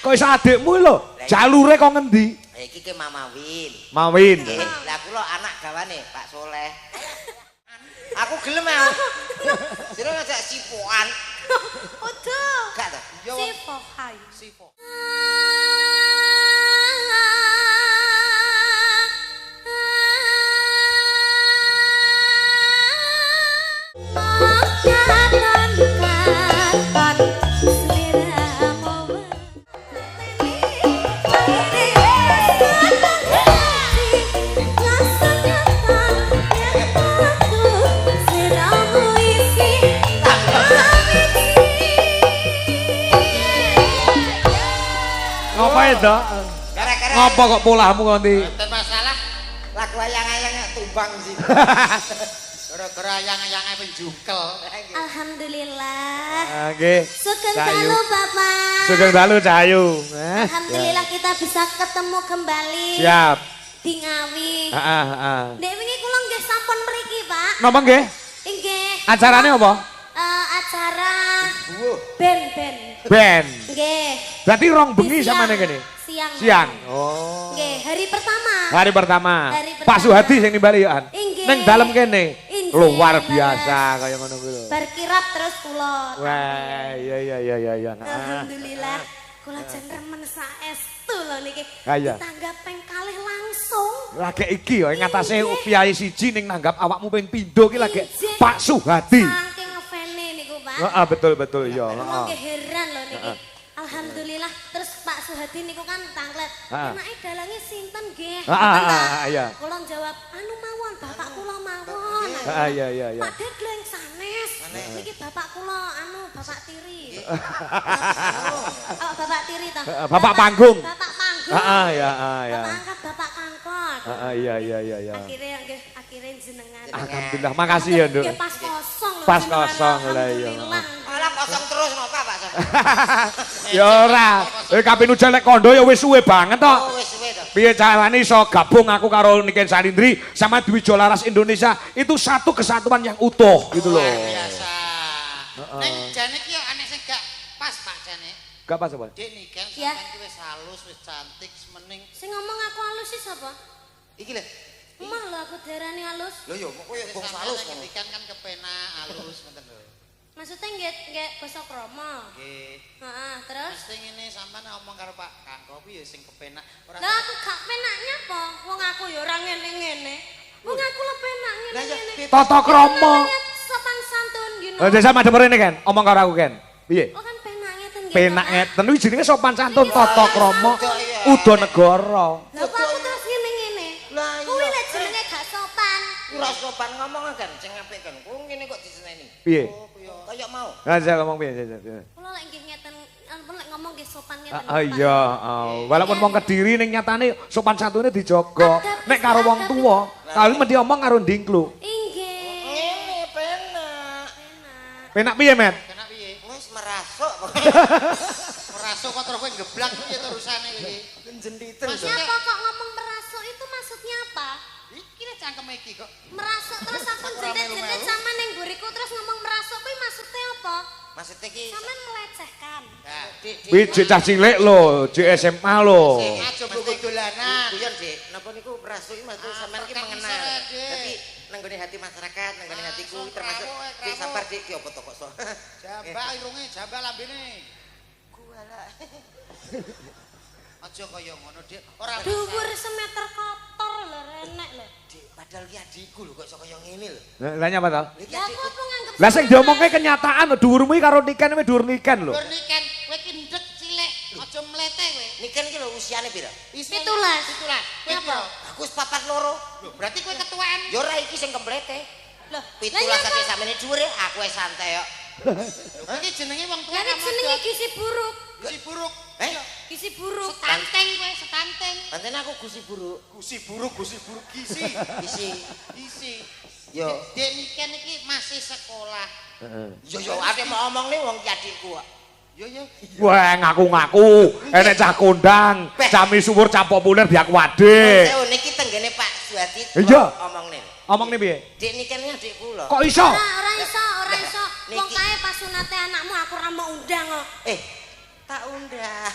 Kok iso adikmu lho? Jalure kok ngendi? Iki ke Mama Win. Mawin. Lah kula anak gawane Pak Soleh. Aku gelem ya. Sira ngajak sipoan. Ojo. Gak ta? Sipo hai. Sipo. Ngapain dah? Gara-gara Ngapa kok polahmu nganti? Mboten masalah. Lagu ayang-ayangnya tumbang sih. Gara-gara ayang-ayangnya penjungkel. Alhamdulillah. Nggih. Sugeng Cahayu. dalu Bapak. Sugeng dalu Cahayu. Alhamdulillah kita bisa ketemu kembali. Siap. Di Ngawi. Heeh. Dek wingi kula nggih sampun mriki, Pak. Napa nggih? Nggih. Acarane apa? Acara band. Ben. Nggih. Berarti rong bengi Di sama siang. kene. Siang. Oh. Nggih, hari pertama. Hari pertama. Hari Pak pertama. Suhadi sing nimbali yo. Inggih. Ning dalem kene. Inggih, Luar leres. biasa kaya ngono kuwi lho. Bar kirap terus kula. Wah, iya. Alhamdulillah. Kula jan remen saestu lho niki. Ah, iya. Tanggap ping kalih langsung. Lagi iki yo ngatasé kiai siji ning nanggap awakmu ping pindho ki lagi Izin. Pak Suhadi. Saking ngefene niku, Pak. Heeh, betul iya, Kula heeh. nggih heran lho niki. Alhamdulillah terus Pak Suhadi niku kan tanglet. Heeh. Enake dalange sinten nggih? Heeh, Ngoten ta? iya. Kula jawab, anu mawon bapak kula mawon. Iya. Pak Dek leng sanes. Niki bapak kula anu bapak tiri. Oh, bapak tiri toh. Bapak panggung. Bapak panggung. Heeh, ya. Bapak angkat bapak kangkot. Heeh, iya. Akhirnya jenengan. Alhamdulillah, makasih ya, Nduk. Ya pas kosong lho. Pas jenengan. kosong lah, iya. Alhamdulillah. Malah kosong terus napa Pak Soleh? Ya ora. Kaping ujar lek kondo ya wis suwe banget to. Oh wis suwe to. Piye carane iso gabung aku karo Niken Salindri sama Dwi Jolaras Indonesia itu satu kesatuan yang utuh gitu loh. Luar biasa. Neng jane ki yo aneh sing gak pas Pak jane. Gak pas apa? Dek niken Ya. sampean ki wis halus, wis cantik, semening. Sing ngomong aku halus sih sapa? Iki lho. Emang lho aku darani halus. Lho yo kok koyo bong Sampeyan salus nek ngono. ngendikan kan kepenak, halus ngoten lho. Maksudnya nggih basa krama. Nggih. Heeh, terus Terus sing ngene sampean ngomong karo Pak Kang Kopi ya sing kepenak. Ora lah aku gak penaknya apa? Wong aku ya ora ngene-ngene. Wong aku lho penak Lah ya, ngene-ngene. Tata krama. Namanya sopan santun you know. Oh, desa madem rene kan, omong karo aku kan. Piye? Oh kan penak ngeten nggih. Penak Pak. ngeten kuwi jenenge sopan santun tata krama iya. uda negara. Lah kok aku terus ngene-ngene. Lah, iya. Kuwi lek jenenge gak sopan. Ora sopan ngomong kan sing apik kan. Ku ngene kok diseneni. Piye? Kayak mau. Lah saya ngomong piye? Kula lek nggih ngeten ampun lek ngomong nggih sopan ngeten. Ah iya, walaupun wong Kediri ning nyatane sopan santune dijaga. Nek karo wong tuwa, kali mesti omong karo ndingklu. Inggih. Ngene penak. Penak. Penak piye, Met? Kenak piye? Wis merasuk. Merasuk kok terus kowe geblak piye terusane iki? Jenditen. Siapa kok ngomong merasuk itu maksudnya apa? Iki lek cangkem iki kok. Merasuk terus aku jendet-jendet sama neng buriku terus ngomong merasuk kuwi maksudnya apa? Maksudnya ki Sampean melecehkan. Nah, Kuwi cek cah cilik lho, cek SMA lho. aja buku dolanan. Guyon, Dik. Napa niku merasuk iki maksud sampean ki perkang mengenal. isor, Dik. Dadi nenggone hati masyarakat, nenggone hatiku Langsung termasuk krawuh, Dik krawuh. sabar Dik ki apa to kok so. Jambak irunge, jambak lambene. Kuala. Aja kaya ngono, Dik. Ora Dhuwur semeter kotor lho renek lho. Dik, padahal ki adikku lho kok iso kaya ngene lho. Lah nyapa to? Iki Lah aku adikku. apa nganggep Lah sing diomongke kenyataan lho, dhuwurmu iki karo Niken kuwi dhuwur Niken lho. Dur niken, kowe ki ndek cilik, aja mlete kowe. Niken ki lho usiane pira? Isine 17. 17. Kowe piro? Aku wis papat loro. Loh, berarti kowe ketuaan. Ya ora iki sing kemplete. Loh, 17 sampe samene dhuwure aku wis santai kok. Kowe iki jenenge wong tuwa Lah nek jenenge gizi buruk. si buruk. Eh? Gizi buruk. Stunting kowe, stunting. Pancen aku gusi buruk. Gusi buruk gizi. Isi. Gizi. Yo. Dek niken iki masih sekolah. Yo ate mau omong nih wong ki adikku kok. Yo yo. Wah, ngaku-ngaku, enek cah kondang, cah misuwur, cah populer di aku adik. Saya niki tenggene Pak Suwati. Iya. Omong nih. Omong nih piye? Dek niken ki adikku lho. Kok iso? Ora iso. Wong Niki. kae pas sunate anakmu aku ora mau undang kok. tak undang.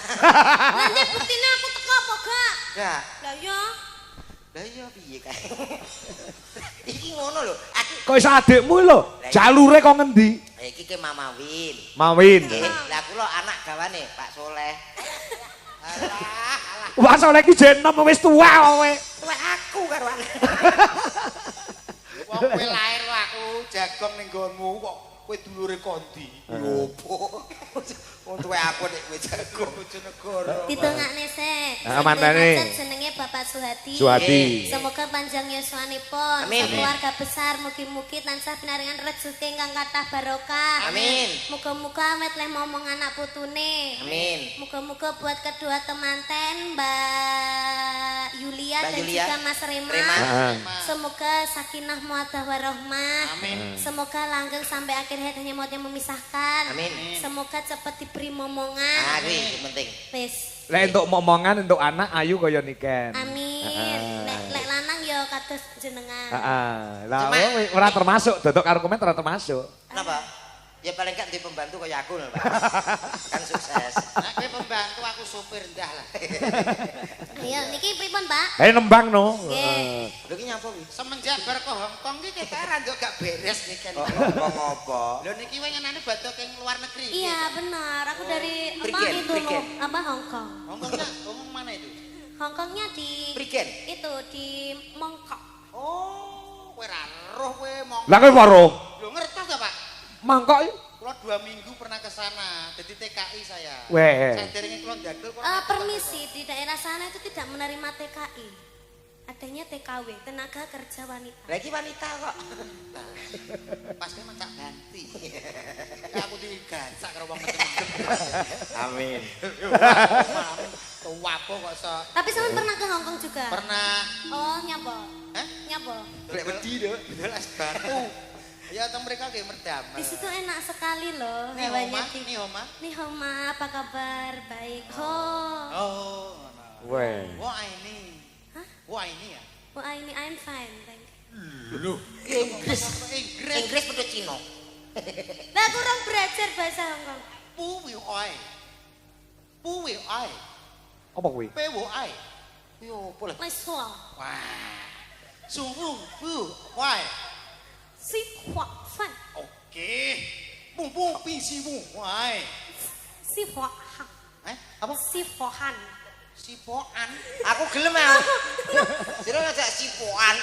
Lah nek buktine aku teko apa gak? Gak. Lah ya. Lah iya piye kae? Iki ngono lho. Aku Kok iso adikmu lho? Jalure kok ngendi? iki ke Mama Win. Mawin. Lah kula anak gawane Pak Soleh. Alah, alah. Wah, soalnya iki jen nom wis tuwa kowe. Tuwek aku karo anak. Wong kowe lair lho aku jagong ning nggonmu kok kowe dulure kondi. Opo? Wong tuwek aku nek kowe jago Bojonegoro. Ditungakne sik. Ah, mantane. Jenenge Bapak Suhadi. Suhadi. Semoga panjang yuswanipun, Amin. keluarga besar mugi-mugi tansah pinaringan rezeki ingkang kathah barokah. Amin. Muga-muga awet leh momong anak putune. Amin. Muga-muga buat kedua temanten Mbak Yulia Mbak dan Yulia. juga Mas Rema. Rema. Semoga sakinah muadah warahmah. Amin. Semoga langgeng sampai akhir hayat hanya maut yang memisahkan. Amin. Semoga cepat diberi Ah, momongan. kuwi sing penting. Wis. Lek untuk momongan untuk anak ayu kaya niken. Amin. Lek lanang ya kados jenengan. Heeh. Lah Cuma- kowe ora termasuk, dodok karo komen ora termasuk. Kenapa? Ya paling gak di pembantu kayak aku lho, Pak. Kan sukses. Nek kowe pembantu aku supir ndah lah. Ayo niki pripun, Pak? Nembang no. Nggih. Lho ki nyapa kuwi? Semenjak bar ke Hongkong ki kita ra nduk gak beres nih kan. Ngomong apa? Lho niki wengenane badhe ke luar negeri. Iya benar, aku dari apa Prigen, itu Prigen. apa Hongkong. Hongkongnya Hongkong mana itu? Hongkongnya di Prigen. itu di Mongkok. Oh, kowe ra roh kowe mong. Lah kowe weruh. Lho ngertos ta, Pak? Mangkok iki. Kula 2 minggu pernah ke sana, jadi TKI saya. Weh. Saya derenge kula ndadul kula. Permisi, di daerah sana itu tidak menerima TKI. Adanya TKW, tenaga kerja wanita. Lah iki wanita kok. Pas kowe macak ganti. Aku digacak karo wong medem-medem. Amin. Tua apa kok iso. Tapi sampean pernah ke Hongkong juga? Pernah. Oh, nyapa? Hah? Nyapa? Lek wedi lho. Betul es batu. Ya teng mereka kayak merdam. Di situ enak sekali loh Nih hewanya. Homa, nih Homa. Nih Homa, apa kabar? Baik. Oh. Weh. Wah ini. Hah? Wah ini ya. Wah ini I'm fine, thank you. Inggris. Inggris. Inggris padha Cina. Lah kurang belajar bahasa Hongkong. Puwi oi. Puwi oi. Apa kuwi? Pewo oi. Yo, opo lah. Mas Hua, Wah. Sungguh pu oi. si Hua Fan, Oke. Bung pisi bung oi. si Hua Han, Apa? si Hua Han. Sipoan. Aku gelem ah. Sira ngajak sipoan.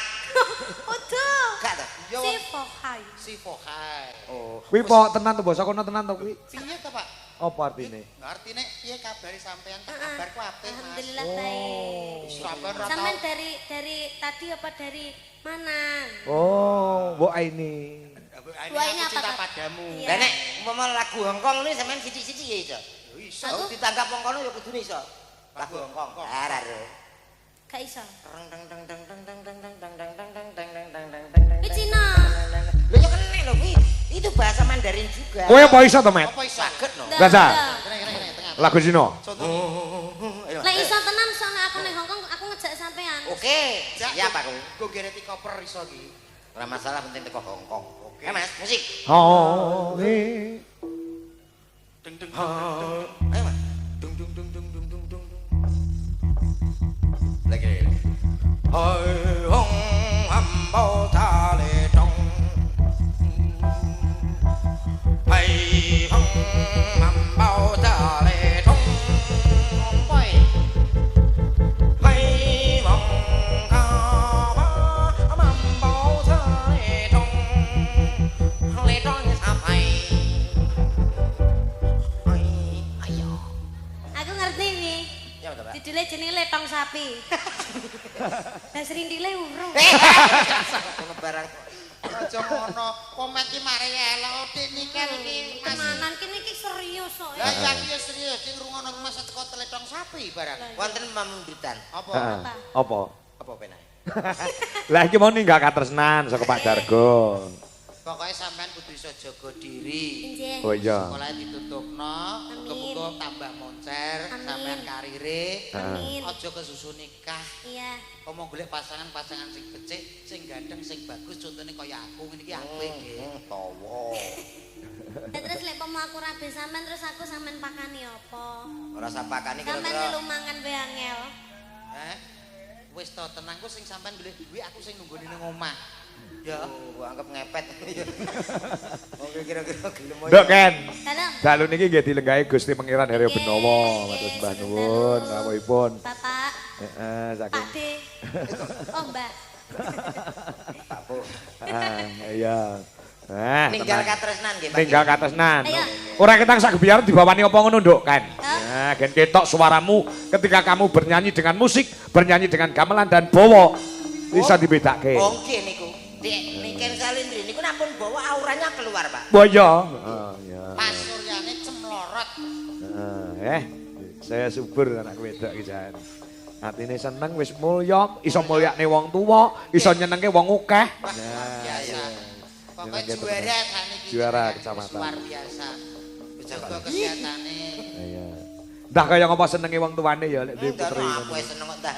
Udah. Gak ta? Yo. Si Hua Hai. Sipokai. Oh. Kuwi po tenan to basa kono tenan to kuwi. Piye to, Pak? Apa artine? Artine piye kabare sampean? Kabarku apik, Mas. Alhamdulillah baik. Sampean ra Sampean tau. dari tadi apa dari mana? Oh, mbok Aini. Dua ini Aku apa, cinta Kak? padamu. Iya. Lah nek umpama lagu Hongkong ini sampean sithik-sithik ya iso. Yo iso. Aku ditanggap wong kono ya kudune iso. Lagu Hongkong. Ora ro. Gak iso. Teng teng teng teng teng teng teng teng teng teng teng teng teng teng teng teng teng. Ini Cina. Lho ya kene lho kuwi. Itu bahasa Mandarin juga. Kowe apa iso to, Met? Apa iso? Saged no. Dah, Gaza. dah. Kene tengah. Lagu Cina. Contoh. Lah iso tenan soalnya aku ning Hongkong aku ngejak sampean. Oke. Siap aku. Go gereti koper iso iki. Ora masalah penting teko Hongkong. Oke Mas, musik. Oh, Deng deng. Ayo Mas. Dung dung dung dung dung dung dung. Lagi. Hai hong ham bao tha le trong. Hai hong ham bao tha le trong. Poi. Hai mong ca ba mam bao tha le trong. Le trong như sao phải. Hai ayo. Aku ngerti nih. Ya betul Pak. Judulnya jenenge letong sapi. Lah serindile urung. Ono barang. Aja ngono. Komet ki mari elok nikel iki. Mas. Tenanan kene iki serius kok. Lah ya iki serius sing rungono Mas teko teletong sapi barang. Wonten mamundutan. Apa? Heeh. Apa? Apa penae? Lah iki mau ninggak katresnan saka Pak Dargo. Pokoknya sampean kudu iso jaga diri. Injih. Oh iya. Sekolah ditutupno, muga-muga tambah moncer, Amin. sampean karire. Amin. Aja kesusu nikah. Iya. Omong golek pasangan-pasangan sing becik, sing gandeng, sing bagus, contohnya kaya aku ngene iki apik nggih. Tawa. Terus lek pomo aku rabi sampean terus aku sampean pakani apa? Ora usah pakani Sampean kira-kira. lu mangan wae angel. Wis to tenang ku sing sampean golek duit aku sing nunggoni ning omah. Ya, Gua anggap ngepet. Oke kira-kira gelem aja. Nduk Ken. Dalam. Dalu niki nggih dilenggahi Gusti Pangeran Haryo Benowo. Matur sembah nuwun rawuhipun. Bapak, Heeh, saking. Pak D. Oh, Mbak. Iya. Nah, Ninggal katresnan nggih, Pak. ninggal katresnan. Ayo. Ora ketang sak biar dibawani apa ngono, Nduk, kan? Hah? Nah, gen ketok suaramu ketika kamu bernyanyi dengan musik, bernyanyi dengan gamelan dan bowo bisa dibedake. Oh, nggih niku. Dek, niken salindri niku nampun bawa auranya keluar, Pak. Oh iya. Iya. Mas Suryane cemlorot. Saya subur anak wedok iki jan. Atine seneng wis mulya, iso mulyakne wong tuwa, iso nyenengke wong akeh. Biasa. Pokoknya Nyenengke juara tenan. saniki. Juara Wis kecamatan. luar biasa. Jaga kesehatane. Iya. Dah kaya ngapa senenge wong tuane ya lek duwe Enggak putri. apa wis seneng kok dah.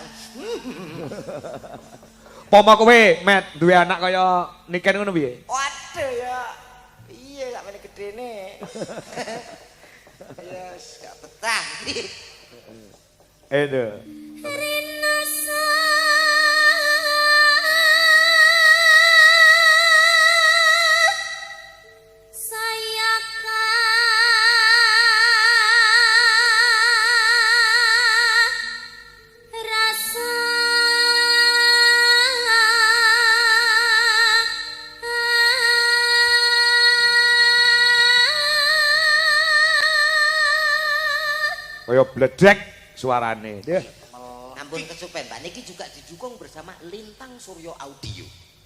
Poma kowe, Met, duwe anak kaya Niken ngono piye? Waduh ya. Iya, gak meneh gedene. Ya, gak betah. Aduh. Kaya bledek suarane. Dia. Ampun kesupen, Pak. Niki juga didukung bersama Lintang Suryo Audio.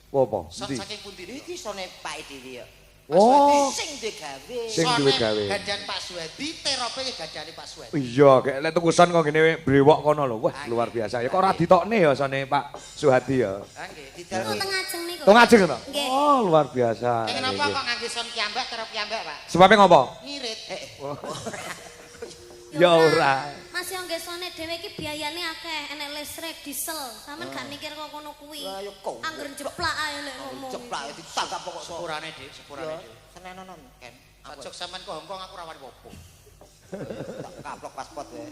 Apa? Son Endi? saking pundi Iki sone Pak Dewi ya. Oh. Sing digawe. Sing duwe gawe. Gandan Pak Suwedi, terope gandane Pak Suwedi. Iya, kayak lek tuku son kok ngene brewok kono lho. Wah, luar biasa. Ya kok ora ditokne ya sone Pak Suhadi ya. Ha nggih. Didal Niku teng ajeng niku. Tung ajeng to? Nggih. Oh, luar biasa. Kenapa kok ngangge son piyambak terus piyambak, Pak? Sebabnya ngopo? Ngirit. Ya ora. Mas yo ngesone dhewe iki biayane akeh, enek listrik, diesel. Sampeyan gak mikir kok kono kuwi. Lah yo kok. Angger jeplak ae lek ngomong. Ceplak ditangkap pokok sok. Sepurane, Dik, sepurane, Dik. Senenonon Ken. Ajok sampean ke Hongkong aku rawani wopo. Tak kaplok paspor wae.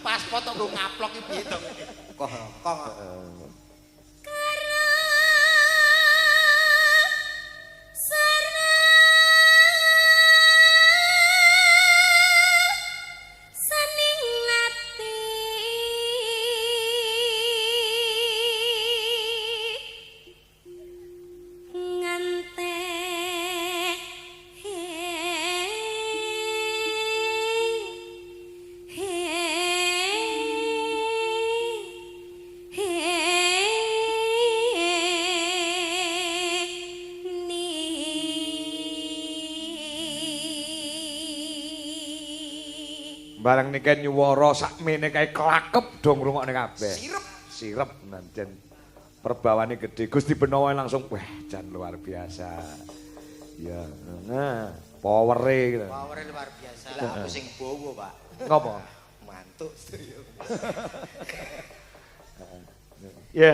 Paspor kok nggo ngaplok iki piye to? Kok. Barang niken nyuwara sakmene kae klakep dong ngrungokne kabeh. Sirep. Sirep nanjen perbawane gede. Gusti Benowo langsung wah jan luar biasa. Ya, nah, powere gitu. Power luar biasa. Lah aku sing bowo, Pak. Ngopo? Mantuk sedaya. Ya.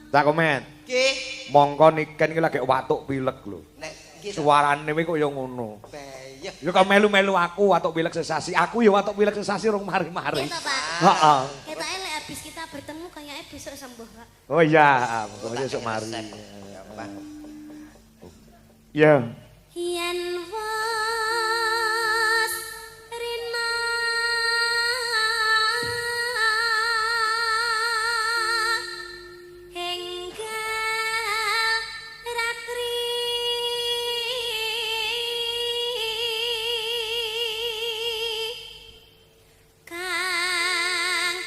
Tak komen. Nggih. Mongko niken iki lagi watuk pilek lho. Nek nggih Suarane kuwi kok ya ngono. bayah. Ya kok melu-melu aku watuk pilek sesasi. Aku ya watuk pilek sesasi rong mari-mari. Gitu, Pak. Heeh. Ketoknya lek habis kita bertemu kayaknya besok sembuh, Pak. Oh iya, monggo besok mari. Gampang. Ya. yen wis rina enggal ratri kang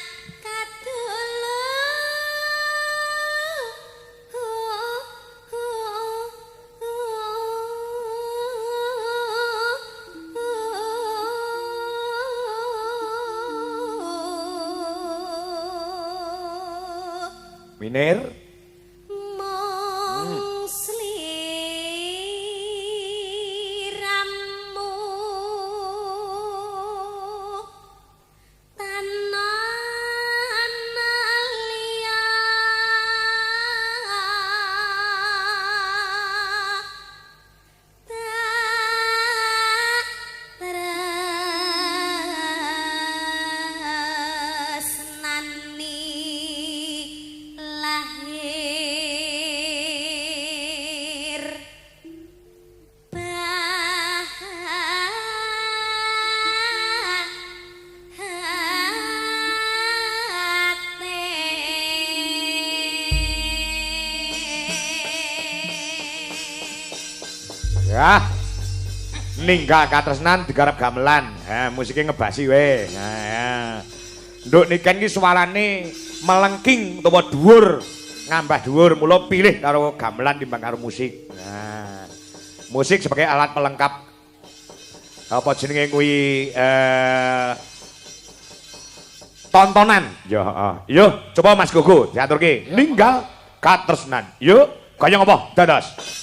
Minir. mong sliramu tanan liya tak tresnani lahir Ya. Ninggal katresnan digarap gamelan. Ha, musiknya ngebasi we. Nah, ya. Nduk niken iki suarane melengking utawa dhuwur, ngambah dhuwur, mula pilih karo gamelan timbang karo musik. Nah, musik sebagai alat pelengkap apa jenenge kuwi tontonan. Ya, heeh. Yo, coba Mas Gogo diaturke. Ninggal katresnan. Yo, kaya ngapa? Dados.